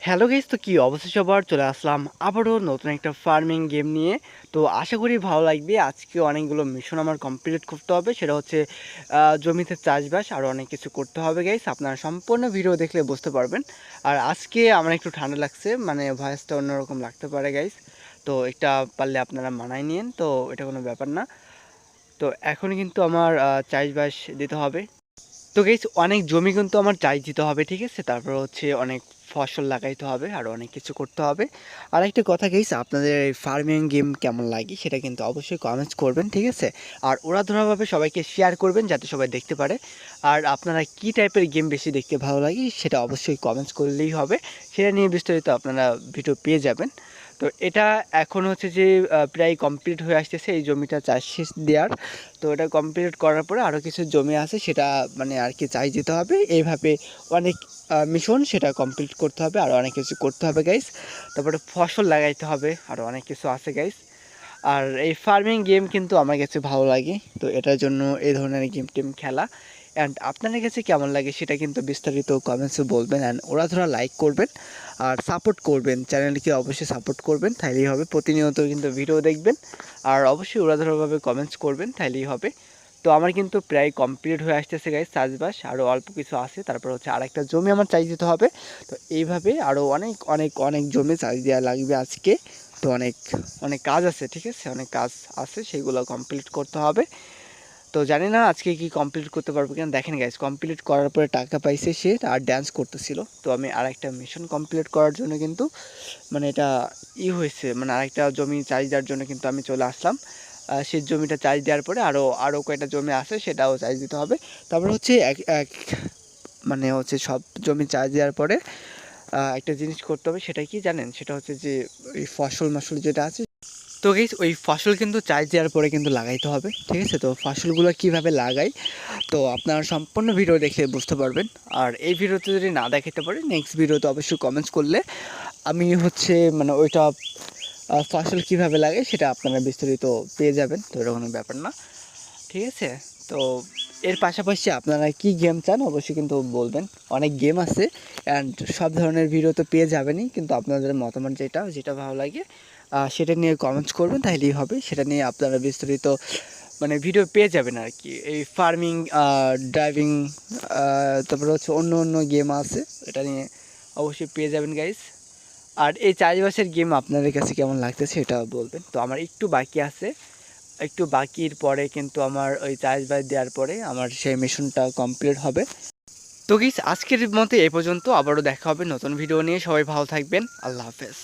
Hello guys, তো কি অবস্থা সবার? চলে আসলাম আবারও নতুন একটা ফার্মিং গেম নিয়ে। তো আশা করি ভালো লাগবে। আজকে অনেকগুলো মিশন আমার কমপ্লিট করতে হবে, সেটা হচ্ছে জমিতে চাষবাস আরও অনেক কিছু করতে হবে গাইস। আপনারা সম্পূর্ণ ভিডিও দেখলে বুঝতে পারবেন। আর আজকে আমার একটু ঠান্ডা লাগছে, মানে ভয়েসটা অন্যরকম লাগতে পারে গাইস। তো এটা পারলে আপনারা মানায় নিন, তো এটা কোনো ব্যাপার না। তো এখন কিন্তু আমার চাষবাস দিতে হবে। তো গাইস অনেক জমি কিন্তু আমার চাষ দিতে হবে, ঠিক আছে? তারপর হচ্ছে অনেক ফসল লাগাইতে হবে আর অনেক কিছু করতে হবে। আর একটা কথা গাইস, আপনাদের এই ফার্মিং গেম কেমন লাগে সেটা কিন্তু অবশ্যই কমেন্টস করবেন, ঠিক আছে? আর ওড়াধুরাভাবে সবাইকে শেয়ার করবেন যাতে সবাই দেখতে পারে। আর আপনারা কী টাইপের গেম বেশি দেখতে ভালো লাগে সেটা অবশ্যই কমেন্টস করলেই হবে। সেটা নিয়ে বিস্তারিত আপনারা ভিডিও পেয়ে যাবেন। তো এটা এখন হচ্ছে যে প্রায় কমপ্লিট হয়ে আসতেছে এই জমিটা চাষ শেষ দেওয়ার। তো এটা কমপ্লিট করার পরে আরও কিছু জমি আছে, সেটা মানে আর কি চাই যেতে হবে। এইভাবে অনেক মিশন সেটা কমপ্লিট করতে হবে, আরও অনেক কিছু করতে হবে গাইস। তারপরে ফসল লাগাইতে হবে, আরও অনেক কিছু আছে গাইস। আর এই ফার্মিং গেম কিন্তু আমার কাছে ভালো লাগে, তো এটার জন্য এই ধরনের গেম টেম খেলা। অ্যান্ড আপনাদের কাছে কেমন লাগে সেটা কিন্তু বিস্তারিত কমেন্টসে বলবেন। অ্যান্ড ওরা ধরা লাইক করবেন আর সাপোর্ট করবেন, চ্যানেলকে অবশ্যই সাপোর্ট করবেন, তাইলেই হবে। প্রতিনিয়ত কিন্তু ভিডিও দেখবেন আর অবশ্যই উড়াধুরাভাবে কমেন্টস করবেন, তাইলেই হবে। তো আমার কিন্তু প্রায় কমপ্লিট হয়ে আসতেছে গাইস চাষবাস, আরও অল্প কিছু আছে। তারপর হচ্ছে আরেকটা জমি আমার চাষ দিতে হবে। তো এইভাবে আরও অনেক অনেক অনেক জমি চাষ দেওয়া লাগবে আজকে। তো অনেক অনেক কাজ আছে, ঠিক আছে? অনেক কাজ আছে, সেগুলো কমপ্লিট করতে হবে। তো জানি না আজকে কি কমপ্লিট করতে পারবো কিনা। দেখেন গাইস, কমপ্লিট করার পরে টাকা পাইছে সে, আর ড্যান্স করতেছিল। তো আমি আরেকটা মিশন কমপ্লিট করার জন্য কিন্তু মানে এটা হয়েছে, মানে আরেকটা জমি চাষ দেওয়ার জন্য কিন্তু আমি চলে আসলাম। সেই জমিটা চাষ দেওয়ার পরে আরও আরও কয়টা জমি আছে সেটাও চাষ দিতে হবে। তারপর হচ্ছে এক এক মানে হচ্ছে সব জমি চাষ দেওয়ার পরে একটা জিনিস করতে হবে, সেটা কি জানেন? সেটা হচ্ছে যে ওই ফসল যেটা আছে, তো গাইস ওই ফসল কিন্তু চাষ দেওয়ার পরে কিন্তু লাগাইতে হবে, ঠিক আছে? তো ফসলগুলো কীভাবে লাগাই তো আপনারা সম্পূর্ণ ভিডিও দেখলে বুঝতে পারবেন। আর এই ভিডিওতে যদি না দেখাতে পারি, নেক্সট ভিডিওতে অবশ্যই কমেন্টস করলে আমি হচ্ছে মানে ওইটা ফসল কীভাবে লাগে সেটা আপনারা বিস্তারিত পেয়ে যাবেন। তো এরকম কোনো ব্যাপার না, ঠিক আছে? তো এর পাশাপাশি আপনারা কি গেম চান অবশ্যই কিন্তু বলবেন। অনেক গেম আছে অ্যান্ড সব ধরনের ভিডিও তো পেয়ে যাবেনই, কিন্তু আপনাদের মতামত যেটা যেটা ভালো লাগে সেটা নিয়ে কমেন্টস করবেন, তাইলেই হবে। সেটা নিয়ে আপনারা বিস্তারিত মানে ভিডিও পেয়ে যাবেন আর কি। এই ফার্মিং, ড্রাইভিং, তারপরে হচ্ছে অন্য অন্য গেম আছে, এটা নিয়ে অবশ্যই পেয়ে যাবেন গাইস। আর এই চাষবাসের গেম আপনাদের কাছে কেমন লাগতেছে এটা বলবেন। তো আমার একটু বাকি আছে, একটু বাকির পরে কিন্তু আমার ওই চাষবাস দেওয়ার পরে আমার সেই মিশনটা কমপ্লিট হবে। তো গাইস আজকের মতো এই পর্যন্ত, আবারও দেখা হবে নতুন ভিডিও নিয়ে। সবাই ভালো থাকবেন, আল্লাহ হাফেজ।